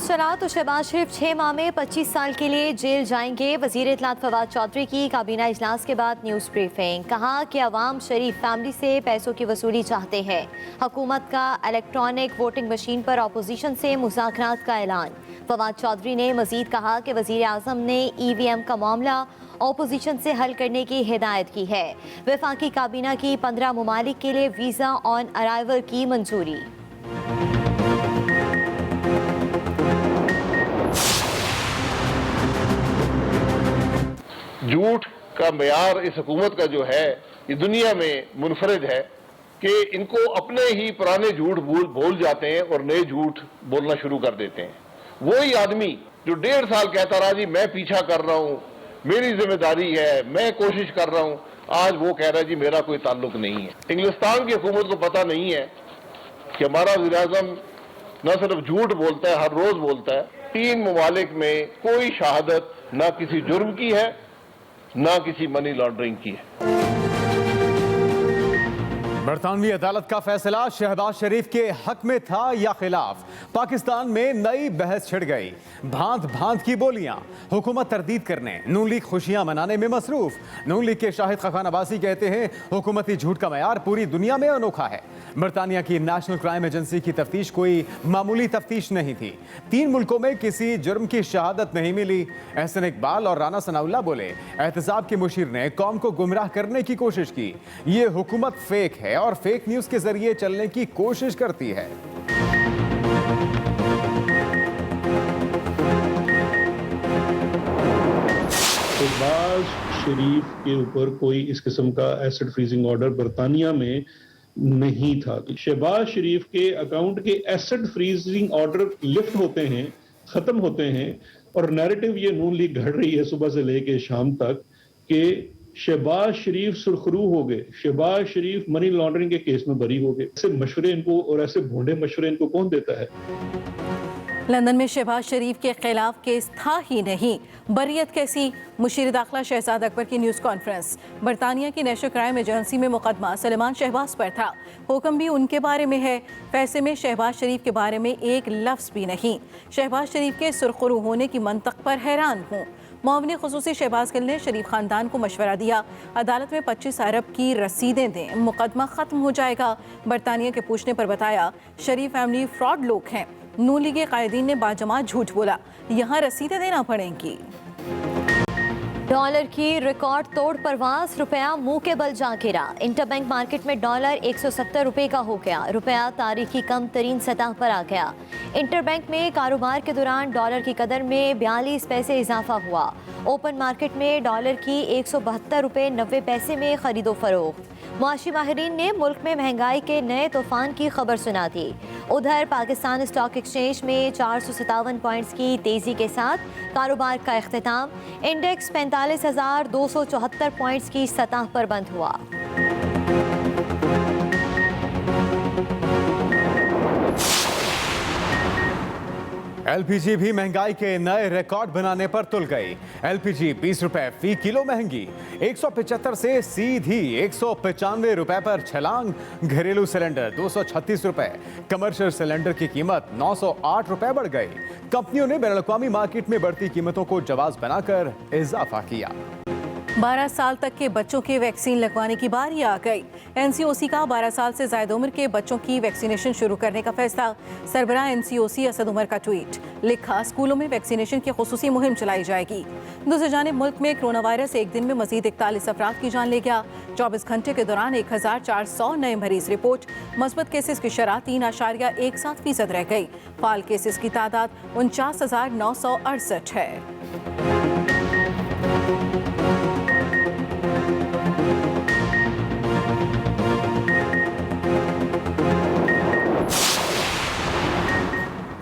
News चला तो शहबाज शरीफ 6 माह में 25 साल के लिए जेल जाएंगे। वजीर इत्तलात फवाद चौधरी की काबीना इजलास के बाद न्यूज़ ब्रीफिंग। कहा कि अवाम शरीफ फैमिली से पैसों की वसूली चाहते हैं। हुकूमत का इलेक्ट्रॉनिक वोटिंग मशीन पर अपोजिशन से मुज़ाकरात का ऐलान। फवाद चौधरी ने मजीद कहा कि वजीर आज़म ने EVM का मामला अपोजिशन से हल करने की हिदायत की है। वफाकी काबीना की 15 ममालिक के लिए वीज़ा ऑन अराइवल की मंजूरी। झूठ का मेयार इस हुकूमत का जो है ये दुनिया में मुनफरिद है कि इनको अपने ही पुराने झूठ भूल जाते हैं और नए झूठ बोलना शुरू कर देते हैं। वही आदमी जो 1.5 साल कहता रहा जी मैं पीछा कर रहा हूँ, मेरी जिम्मेदारी है, मैं कोशिश कर रहा हूँ, आज वो कह रहा है जी मेरा कोई ताल्लुक नहीं है। इंग्लिस्तान की हुकूमत को पता नहीं है कि हमारा वज़ीर आज़म न सिर्फ झूठ बोलता है, हर रोज बोलता है। 3 ममालिक में कोई शहादत ना किसी जुर्म की है ना किसी मनी लॉन्ड्रिंग की है। बरतानवी अदालत का फैसला शहबाज शरीफ के हक में था या खिलाफ? पाकिस्तान में नई बहस छिड़ गई। भांत भांत की बोलियां, हुकूमत तरदीद करने, नून लीग खुशियां मनाने में मसरूफ। नून लीग के शाहिद खखान अब्बासी कहते हैं हुकूमती झूठ का मयार पूरी दुनिया में अनोखा है। बरतानिया की नेशनल क्राइम एजेंसी की तफ्तीश कोई मामूली तफ्तीश नहीं थी। 3 मुल्कों में किसी जुर्म की शहादत नहीं मिली। एहसन इकबाल और राना सनाउल्लाह बोले एहतसाब के मुशीर ने कौम को गुमराह करने की कोशिश की। ये हुकूमत फेक है और फेक न्यूज के जरिए चलने की कोशिश करती है। शहबाज शरीफ के ऊपर कोई इस किस्म का एसिड फ्रीजिंग ऑर्डर बरतानिया में नहीं था। शहबाज शरीफ के अकाउंट के एसिड फ्रीजिंग ऑर्डर लिफ्ट होते हैं, खत्म होते हैं और नैरेटिव ये नून लीग घड़ रही है सुबह से लेके शाम तक कि शहबाज शरीफ सुरखरू हो गए, शहबाज शरीफ मनी लॉन्ड्रिंग के केस में बरी हो गए। ऐसे मशवरे इनको और ऐसे भोंडे मशवरे इनको कौन देता है? लंदन में शहबाज शरीफ के खिलाफ केस था ही नहीं, बरियत कैसी? मुशीर दाखिला शहजाद अकबर की न्यूज़ कॉन्फ्रेंस। बरतानिया की नेशनल क्राइम एजेंसी में मुकदमा सलेमान शहबाज पर था, हुक्म भी उनके बारे में है। फैसले में शहबाज शरीफ के बारे में एक लफ्ज़ भी नहीं। शहबाज शरीफ के सुरखरू होने की मंतक पर हैरान हूँ। मुआविन खुसूसी शहबाज गिल ने शरीफ खानदान को मशवरा दिया अदालत में 25 अरब की रसीदें दें, मुकदमा खत्म हो जाएगा। बरतानिया के पूछने पर बताया शरीफ फैमिली फ्रॉड लोग हैं। नून लीग के कायदीन ने बाजमात झूठ बोला, यहाँ रसीदें देना पड़ेंगी। डॉलर की रिकॉर्ड तोड़ परवास, रुपया मुंह के बल जा गिरा। इंटरबैंक मार्केट में डॉलर 170 रुपए का हो गया। रुपया तारीखी कम तरीन सतह पर आ गया। इंटरबैंक में कारोबार के दौरान डॉलर की कदर में 42 पैसे इजाफा हुआ। ओपन मार्केट में डॉलर की 172 रुपए 90 पैसे में खरीदो फरोख्त। मुआशी माहिरीन ने मुल्क में महंगाई के नए तूफान की खबर सुना दी। उधर पाकिस्तान स्टॉक एक्सचेंज में 457 पॉइंट्स की तेजी के साथ कारोबार का इख्तिताम। इंडेक्स 45,274 पॉइंट्स की सतह पर बंद हुआ। LPG भी महंगाई के नए रिकॉर्ड बनाने पर तुल गई। LPG 20 रुपए फी किलो महंगी, 175 से सीधी 195 रुपए पर छलांग। घरेलू सिलेंडर 236 रुपए, कमर्शियल सिलेंडर की कीमत 908 रुपए बढ़ गई। कंपनियों ने बैनुल-अक़वामी मार्केट में बढ़ती कीमतों को जवाज बनाकर इजाफा किया। 12 साल तक के बच्चों के वैक्सीन लगवाने की बारी आ गई। NCOC का 12 साल से ज्यादा उम्र के बच्चों की वैक्सीनेशन शुरू करने का फैसला। सरबराह NCOC असद उमर का ट्वीट लिखा, स्कूलों में वैक्सीनेशन की खुसूसी मुहिम चलाई जाएगी। दूसरी जानिब मुल्क में कोरोना वायरस एक दिन में मजीद 41 अफराद की जान ले गया। 24 घंटे के दौरान 1400 नए मरीज रिपोर्ट। मस्बत केसेस की शरह 3.17% रह गई। फाल केसेस की तादाद 49,968 है।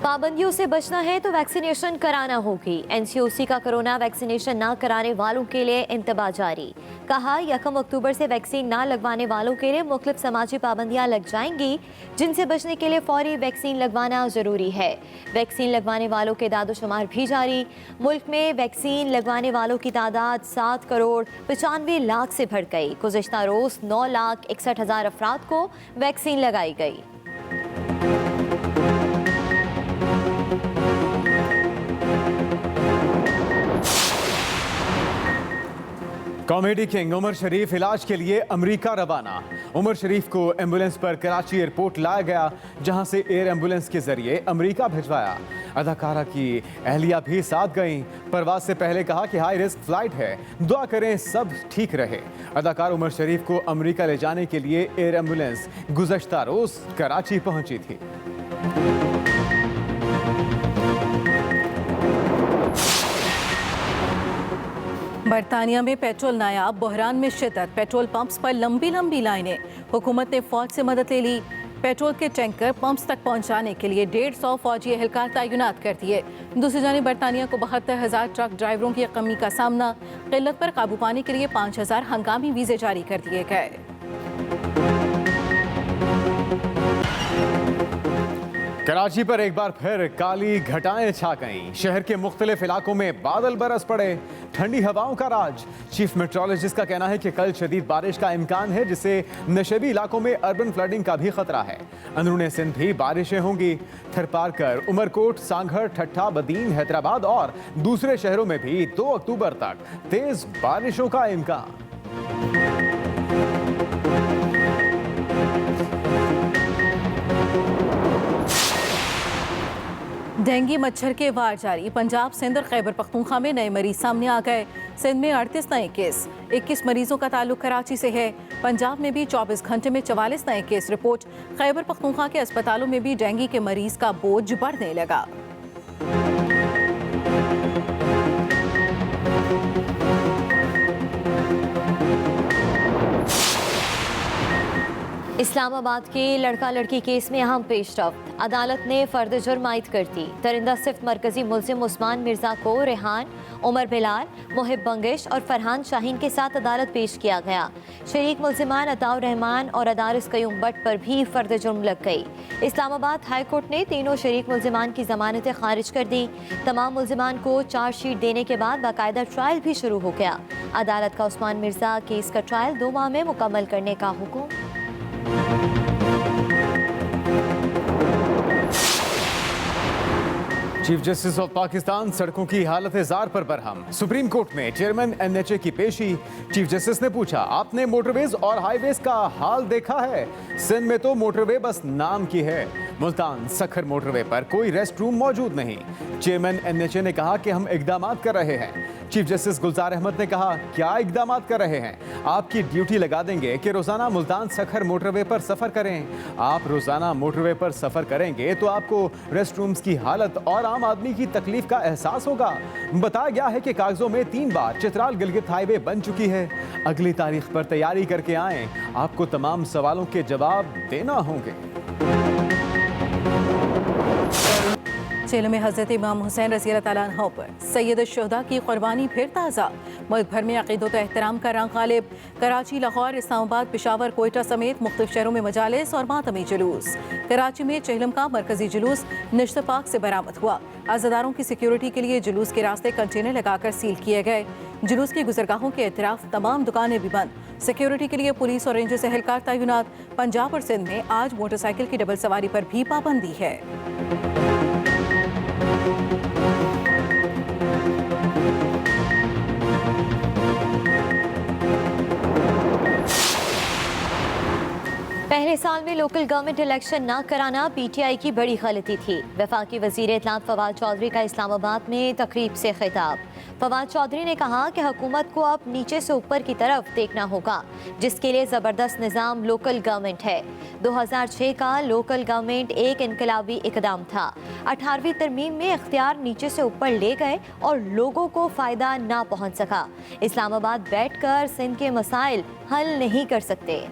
पाबंदियों से बचना है तो वैक्सीनेशन कराना होगी। NCOC का कोरोना वैक्सीनेशन ना कराने वालों के लिए इंतबाह जारी। कहा 1 अक्टूबर से वैक्सीन ना लगवाने वालों के लिए मुख्तलिफ समाजी पाबंदियां लग जाएंगी, जिनसे बचने के लिए फौरी वैक्सीन लगवाना जरूरी है। वैक्सीन लगवाने वालों के दादोशुमार भी जारी। मुल्क में वैक्सीन लगवाने वालों की तादाद 7 करोड़ 95 लाख से बढ़ गई। गुज़िश्ता रोज 9,61,000 अफराद को वैक्सीन लगाई गई। कॉमेडी किंग उमर शरीफ इलाज के लिए अमेरिका रवाना। उमर शरीफ को एम्बुलेंस पर कराची एयरपोर्ट लाया गया, जहां से एयर एम्बुलेंस के जरिए अमेरिका भिजवाया। अदाकारा की अहलिया भी साथ गईं। परवाज से पहले कहा कि हाई रिस्क फ्लाइट है, दुआ करें सब ठीक रहे। अदाकार उमर शरीफ को अमेरिका ले जाने के लिए एयर एम्बुलेंस गुज़श्ता रोज कराची पहुंची थी। बरतानिया में पेट्रोल नायाब, बहरान में शिद्दत, पेट्रोल पंप्स पर लंबी लंबी लाइनें। हुकूमत ने फौज से मदद ले ली। पेट्रोल के टैंकर पंप्स तक पहुंचाने के लिए 150 फौजी एहलकार तैनात कर दिए। दूसरी जानिब बरतानिया को 72,000 ट्रक ड्राइवरों की कमी का सामना। किल्लत पर काबू पाने के लिए 5,000 हंगामी वीजे जारी कर दिए गए। कराची पर एक बार फिर काली घटाएं छा गईं। शहर के मुख्तलिफ इलाकों में बादल बरस पड़े, ठंडी हवाओं का राज। चीफ मेट्रोलॉजिस्ट का कहना है कि कल शदीद बारिश का इम्कान है, जिससे नशेबी इलाकों में अर्बन फ्लडिंग का भी खतरा है। अंदरूनी सिंध भी बारिशें होंगी। थरपारकर, उमरकोट, सांघर, ठट्ठा, बदीन, हैदराबाद और दूसरे शहरों में भी 2 अक्टूबर तक तेज बारिशों का इम्कान। डेंगू मच्छर के वार जारी। पंजाब, सिंध और खैबर पख्तूनख्वा में नए मरीज सामने आ गए। सिंध में 38 नए केस, 21 मरीजों का ताल्लुक कराची से है। पंजाब में भी 24 घंटे में 44 नए केस रिपोर्ट। खैबर पख्तूनख्वा के अस्पतालों में भी डेंगू के मरीज का बोझ बढ़ने लगा। इस्लामाबाद के लड़का लड़की केस में अहम पेशरफ्त। अदालत ने फर्द जुर्म आयद कर दी। दरिंदा सिफ्त मरकजी मुल्जिम उस्मान मिर्जा को रेहान, उमर बिलाल, मोहिब बंगिश और फरहान शाहीन के साथ अदालत पेश किया गया। शरीक मुल्जिमान अताउर रहमान और अदारिस कयूम बट पर भी फर्द जुर्म लग गई। इस्लामाबाद हाई कोर्ट ने तीनों शरीक मुल्जिमान की जमानतें खारिज कर दी। तमाम मुल्जिमान को चार्जशीट देने के बाद बाकायदा ट्रायल भी शुरू हो गया। अदालत का उस्मान मिर्जा केस का ट्रायल 2 माह में मुकम्मल करने का हुक्म। चीफ जस्टिस ऑफ पाकिस्तान सड़कों की हालत जार पर बरहम। सुप्रीम कोर्ट में चेयरमैन NHA की पेशी। चीफ जस्टिस ने पूछा, आपने मोटरवेज और हाईवेज का हाल देखा है? सिंध में तो मोटरवे बस नाम की है। मुल्तान सखर मोटरवे पर कोई रेस्ट रूम मौजूद नहीं। चेयरमैन NHA ने कहा कि हम इकदाम कर रहे हैं। चीफ जस्टिस गुलजार अहमद ने कहा, क्या इकदाम कर रहे हैं? आपकी ड्यूटी लगा देंगे कि रोजाना मुल्तान सखर मोटरवे पर सफर करें। आप रोजाना मोटरवे पर सफर करेंगे तो आपको रेस्ट रूम्स की हालत और आम आदमी की तकलीफ का एहसास होगा। बताया गया है कि कागजों में 3 बार चित्राल गिलगित हाईवे बन चुकी है। अगली तारीख पर तैयारी करके आएं, आपको तमाम सवालों के जवाब देना होंगे। जेल में हजरत इमाम हुसैन रज़ी अल्लाह तआला अन्हु पर सैयद शुहदा की कुर्बानी फिर ताज़ा। मुल्क भर में अक़ीदत एहतराम का रंग गालिब। कराची, लाहौर, इस्लामाबाद, पेशावर, कोयटा समेत मुख्तलिफ शहरों में मजालिस और मातमी जुलूस। कराची में चहलम का मरकजी जुलूस निश्त पाक से बरामद हुआ। अज़ादारों की सिक्योरिटी के लिए जुलूस के रास्ते कंटेनर लगाकर सील किए गए। जुलूस की गुजरगाहों के एतराफ तमाम दुकानें भी बंद। सिक्योरिटी के लिए पुलिस और रेंजर्स एहलकार तैनात। पंजाब और सिंध में आज मोटरसाइकिल की डबल सवारी पर भी पाबंदी है। पहले साल में लोकल गवर्नमेंट इलेक्शन न कराना PTI की बड़ी गलती थी। वफाकी वजीर इत्तलात फवाद चौधरी का इस्लामाबाद में तकरीब से खिताब। फवाद चौधरी ने कहा कि हुकूमत को अब नीचे से ऊपर की तरफ देखना होगा, जिसके लिए ज़बरदस्त निज़ाम लोकल गवर्नमेंट है। 2006 का लोकल गवर्नमेंट एक इनकलाबी इकदाम था। 18वीं तरमीम में इख्तियार नीचे से ऊपर ले गए और लोगों को फ़ायदा ना पहुँच सका। इस्लामाबाद बैठकर सिंध के मसाइल हल नहीं कर सकते।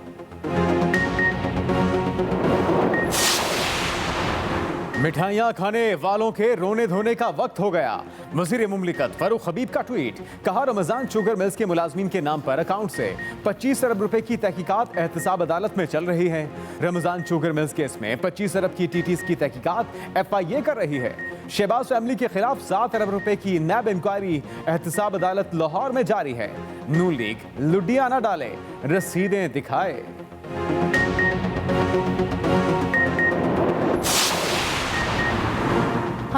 मिठाइयाँ खाने वालों के रोने धोने का वक्त हो गया। वज़ीर मुमलिकत फारूक हबीब का ट्वीट। कहा, रमजान शुगर मिल्स के मुलाजमीन के नाम पर अकाउंट से 25 अरब रुपए की तहकीकात एहतसाब अदालत में चल रही है। रमजान शुगर मिल्स केस में 25 अरब की TTs की तहकीकात FIA कर रही है। शहबाज फैमिली के खिलाफ 7 अरब रुपए की नैब इंक्वायरी एहतसाब अदालत लाहौर में जारी है। नून लीग लुडिया न डाले, रसीदें दिखाए।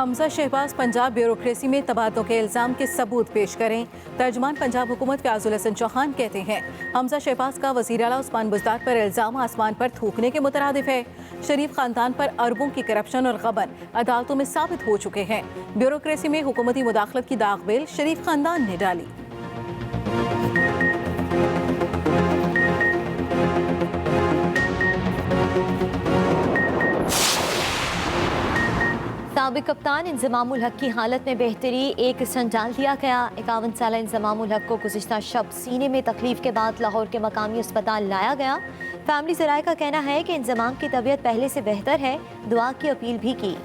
हमजा शहबाज पंजाब ब्यूरोक्रेसी में तबादलों के इल्ज़ाम के सबूत पेश करें। तर्जमान पंजाब हुकूमत फ़याज़ुल हसन चौहान कहते हैं हमजा शहबाज का वज़ीर आला उस्मान बुज़दार पर इल्ज़ाम आसमान पर थूकने के मुतरादिफ है। शरीफ ख़ानदान पर अरबों की करप्शन और गबन अदालतों में साबित हो चुके हैं। ब्यूरोक्रेसी में हुकूमती मुदाखलत की दागबेल शरीफ ख़ानदान ने डाली। साबिक कप्तान इंज़मामुल हक की हालत में बेहतरी, एक स्टंट डाल दिया गया। 51 साल इंज़मामुल हक को गुज़िश्ता शब सीने में तकलीफ के बाद लाहौर के मकामी अस्पताल लाया गया। फैमिली ज़राए का कहना है कि इंज़माम की तबीयत पहले से बेहतर है, दुआ की अपील भी की।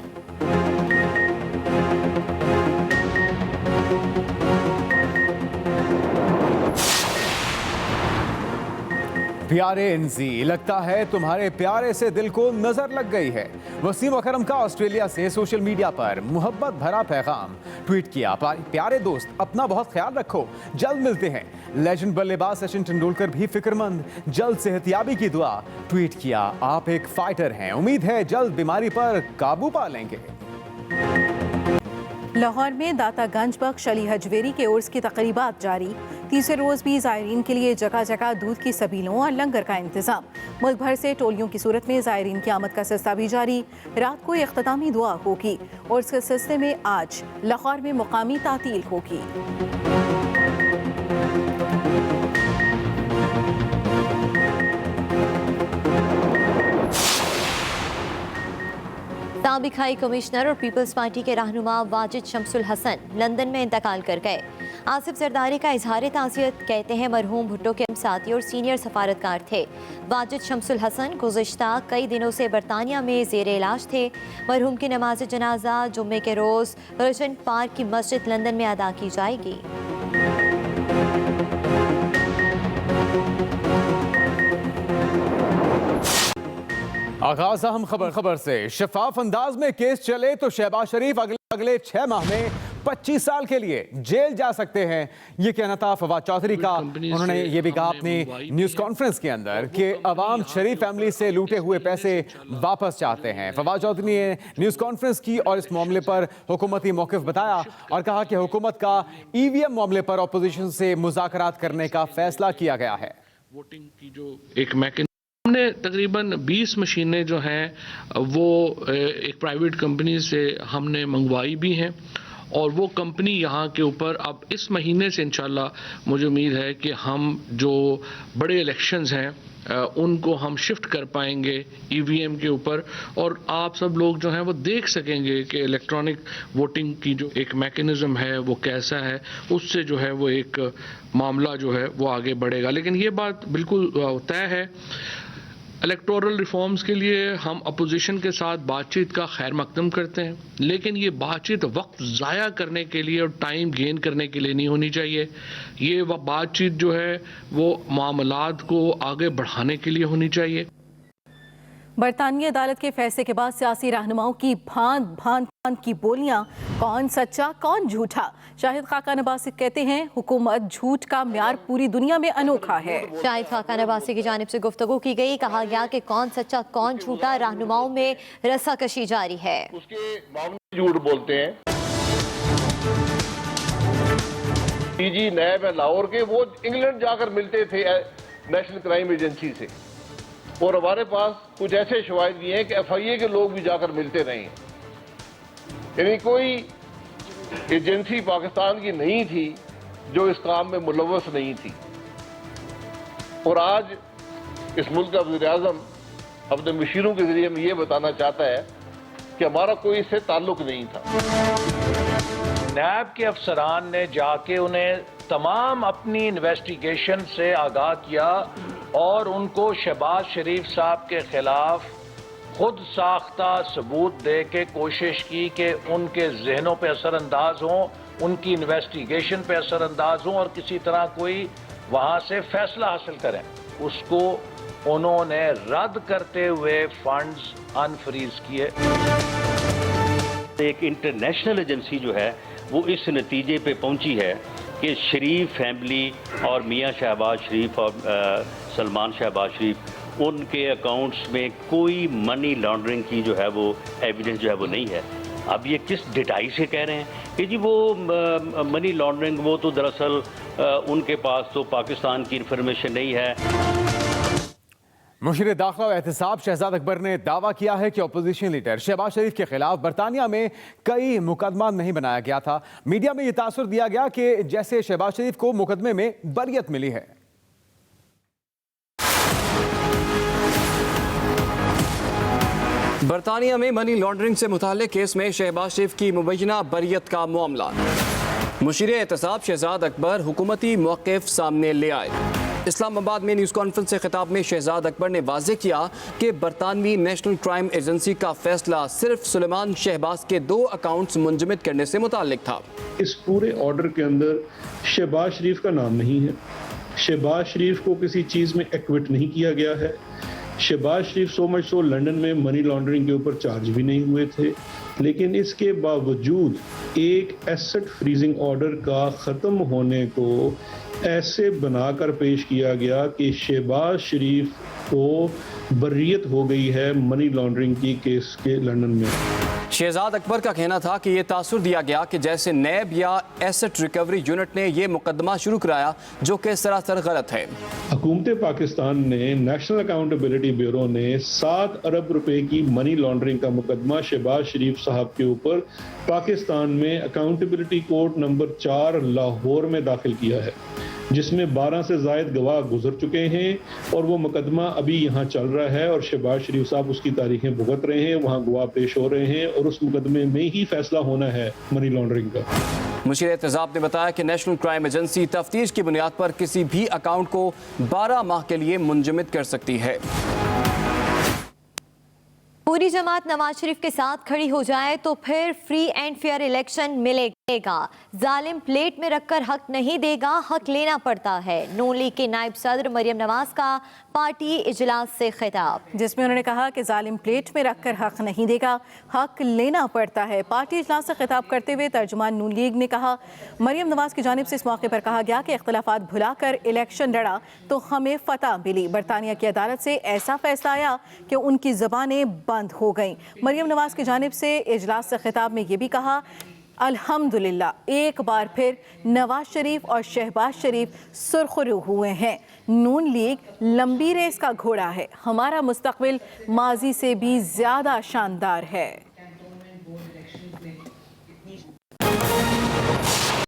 प्यारे इंजी, लगता है तुम्हारे प्यारे से दिल को नजर लग गई है। वसीम अकरम का ऑस्ट्रेलिया से सोशल मीडिया पर मोहब्बत भरा पैगाम ट्वीट किया। प्यारे दोस्त, अपना बहुत ख्याल रखो, जल्द मिलते हैं। लेजेंड बल्लेबाज सचिन तेंदुलकर भी फिक्रमंद, जल्द सेहतियाबी की दुआ ट्वीट किया। आप एक फाइटर हैं, उम्मीद है जल्द बीमारी पर काबू पा लेंगे। लाहौर में दातागंज बख्श अली हजवेरी के उर्स की तकरीबात जारी। तीसरे रोज़ भी ज़ायरीन के लिए जगह जगह दूध की सबीलों और लंगर का इंतज़ाम। मुल्क भर से टोलियों की सूरत में ज़ायरीन की आमद का सिलसिला भी जारी। रात को इख्तितामी दुआ होगी और इसके सिलसिले में आज लाहौर में मुकामी तातील होगी। साबिक हाई कमिश्नर और पीपल्स पार्टी के रहनुमा वाजिद शमसुल हसन लंदन में इंतकाल कर गए। आसिफ जरदारी का इजहार ताज़ियत, कहते हैं मरहूम भुट्टो के साथी और सीनियर सफारतकार थे। वाजिद शमसुल हसन गुज़िश्ता कई दिनों से बरतानिया में ज़ेर इलाज थे। मरहूम की नमाज जनाजा जुम्मे के रोज़ रिजेंट पार्क की मस्जिद लंदन में अदा की जाएगी। आगाज अहम खबर से। शफाफ अंदाज में केस चले तो शहबाज शरीफ अगले 6 माह में 25 साल के लिए जेल जा सकते हैं। ये कहना था फवाद चौधरी का। उन्होंने ये भी कहा अपनी न्यूज़ कॉन्फ्रेंस के अंदर कि अवाम शरीफ फैमिली से लूटे हुए पैसे वापस चाहते हैं। फवाद चौधरी ने न्यूज़ कॉन्फ्रेंस की और इस मामले पर हुकूमती मौक़िफ़ बताया और कहा कि हुकूमत का EVM मामले पर अपोजिशन से मुज़ाकरात करने का फैसला किया गया है। वोटिंग की जो एक मैकेनिज्म हमने तकरीबन 20 मशीनें जो हैं वो एक प्राइवेट कंपनी से हमने मंगवाई भी हैं और वो कंपनी यहाँ के ऊपर अब इस महीने से इंशाल्लाह मुझे उम्मीद है कि हम जो बड़े इलेक्शंस हैं उनको हम शिफ्ट कर पाएंगे EVM के ऊपर और आप सब लोग जो हैं वो देख सकेंगे कि इलेक्ट्रॉनिक वोटिंग की जो एक मैकेनिज़्म है वो कैसा है, उससे जो है वो एक मामला जो है वो आगे बढ़ेगा। लेकिन ये बात बिल्कुल तय है, इलेक्टोरल रिफॉर्म्स के लिए हम अपोजिशन के साथ बातचीत का खैर मकदम करते हैं, लेकिन ये बातचीत वक्त ज़ाया करने के लिए और टाइम गेन करने के लिए नहीं होनी चाहिए। ये बातचीत जो है वो मामलात को आगे बढ़ाने के लिए होनी चाहिए। बरतानिया अदालत के फैसले के बाद सियासी रहनुमाओं की भांत की बोलियां, कौन सच्चा कौन झूठा। शाहिद खाकान अब्बासी कहते हैं हुकूमत झूठ का म्यार पूरी दुनिया में अनोखा है। शाहिद खाकान अब्बासी की जानिब से गुफ्तगू की गई, कहा गया कि कौन सच्चा कौन झूठा रहनुमाओं में रस्साकशी जारी है। उसके मामले झूठ बोलते हैं। DG नैब है लाहौर के, वो इंग्लैंड जाकर मिलते थे नेशनल क्राइम एजेंसी से और हमारे पास कुछ ऐसे शवाहिद भी हैं कि FIA के लोग भी जाकर मिलते रहे हैं। यानी कोई एजेंसी पाकिस्तान की नहीं थी जो इस काम में मुलव्वस नहीं थी। और आज इस मुल्क का वज़ीर-ए-आज़म अपने मुशीरों के जरिए में ये बताना चाहता है कि हमारा कोई इससे ताल्लुक नहीं था। नैब के अफसरान ने जाके उन्हें तमाम अपनी इन्वेस्टिगेशन से आगाह किया और उनको शहबाज शरीफ साहब के खिलाफ खुद साख्ता सबूत दे के कोशिश की कि उनके जहनों पे असरअंदाज हों, उनकी इन्वेस्टिगेशन पे असरअंदाज हों और किसी तरह कोई वहाँ से फैसला हासिल करें। उसको उन्होंने रद्द करते हुए फंड्स अनफ्रीज किए। एक इंटरनेशनल एजेंसी जो है वो इस नतीजे पे पहुंची है कि शरीफ फैमिली और मियां शहबाज शरीफ और सलमान शहबाज शरीफ, उनके अकाउंट्स में कोई मनी लॉन्ड्रिंग की जो है वो एविडेंस जो है वो नहीं है। अब ये किस डिटाई से कह रहे हैं कि जी वो मनी लॉन्ड्रिंग, वो तो दरअसल उनके पास तो पाकिस्तान की इंफॉर्मेशन नहीं है। मुशीर दाखिला और एहतसाब शहजाद अकबर ने दावा किया है कि अपोजिशन लीडर शहबाज शरीफ के खिलाफ बरतानिया में कई मुकदमा नहीं बनाया गया था। मीडिया में यह तासुर दिया गया कि जैसे शहबाज शरीफ को मुकदमे में बरियत मिली है। बरतानिया में मनी लॉन्ड्रिंग से मुताल्लिक केस में शहबाज शरीफ की मुबैना बरियत का मामला। मुशीर एहतसाब शहजाद अकबर हुकूमती मौक़िफ़ सामने ले आए। इस्लामाबाद में न्यूज़ कॉन्फ्रेंस से खिताब में शहजाद अकबर ने वाज़े किया कि बरतानवी नेशनल क्राइम एजेंसी का फैसला सिर्फ सुलेमान शहबाज के 2 अकाउंट्स मुंजमद करने से मुताल्लिक था। इस पूरे ऑर्डर के अंदर शहबाज शरीफ का नाम नहीं है। शहबाज शरीफ को किसी चीज़ में एक्विट नहीं किया गया है। शहबाज शरीफ सो मच सो लंदन में मनी लॉन्ड्रिंग के ऊपर चार्ज भी नहीं हुए थे, लेकिन इसके बावजूद एक एसेट फ्रीजिंग ऑर्डर का ख़त्म होने को ऐसे बनाकर पेश किया गया कि शहबाज शरीफ को बर्रियत हो गई है मनी लॉन्ड्रिंग की केस के लंदन में। शहजाद अकबर का कहना था कि यह तासुर दिया गया कि जैसे नैब या एसेट रिकवरी यूनिट ने यह मुकदमा शुरू कराया, जो कि सरासर गलत है। हुकूमत पाकिस्तान ने नेशनल अकाउंटेबिलिटी ब्यूरो ने 7 अरब रुपए की मनी लॉन्ड्रिंग का मुकदमा शहबाज शरीफ साहब के ऊपर पाकिस्तान में अकाउंटेबिलिटी कोर्ट नंबर 4 लाहौर में दाखिल किया है, जिसमें 12 से ज़ायद गवाह गुजर चुके हैं और वो मुकदमा अभी यहाँ चल रहा है और शहबाज शरीफ साहब उसकी तारीखें भुगत रहे हैं, वहाँ गवाह पेश हो रहे हैं और उस मुकदमे में ही फैसला होना है मनी लॉन्ड्रिंग का। मुशीर एहतसाब ने बताया कि नेशनल क्राइम एजेंसी तफ्तीश की बुनियाद पर किसी भी अकाउंट को 12 माह के लिए मुंजमद कर सकती है। पूरी जमात नवाज शरीफ के साथ खड़ी हो जाए तो फिर फ्री एंड फेयर इलेक्शन मिलेगा। जालिम प्लेट में रखकर हक नहीं देगा, हक लेना पड़ता है। नून लीग के नायब सदर मरियम नवाज का पार्टी इजलास से खिताब, जिसमें उन्होंने कहा कि जालिम प्लेट में रखकर हक नहीं देगा, हक लेना पड़ता है। पार्टी इजलास से खिताब करते हुए तर्जुमान नून लीग ने कहा, मरियम नवाज की जानिब से इस मौके पर कहा गया कि इख्तलाफात भुलाकर इलेक्शन लड़ा तो हमें फतह मिली। बरतानिया की अदालत से ऐसा फैसला आया कि उनकी ज़बानें बंद हो गईं। मरियम नवाज की जानिब से इजलास से खिताब में ये भी कहा, अल्हम्दुलिल्लाह एक बार फिर नवाज शरीफ और शहबाज शरीफ सुरखरू हुए हैं। नून लीग लंबी रेस का घोड़ा है, हमारा मुस्तकबिल माजी से भी ज़्यादा शानदार है।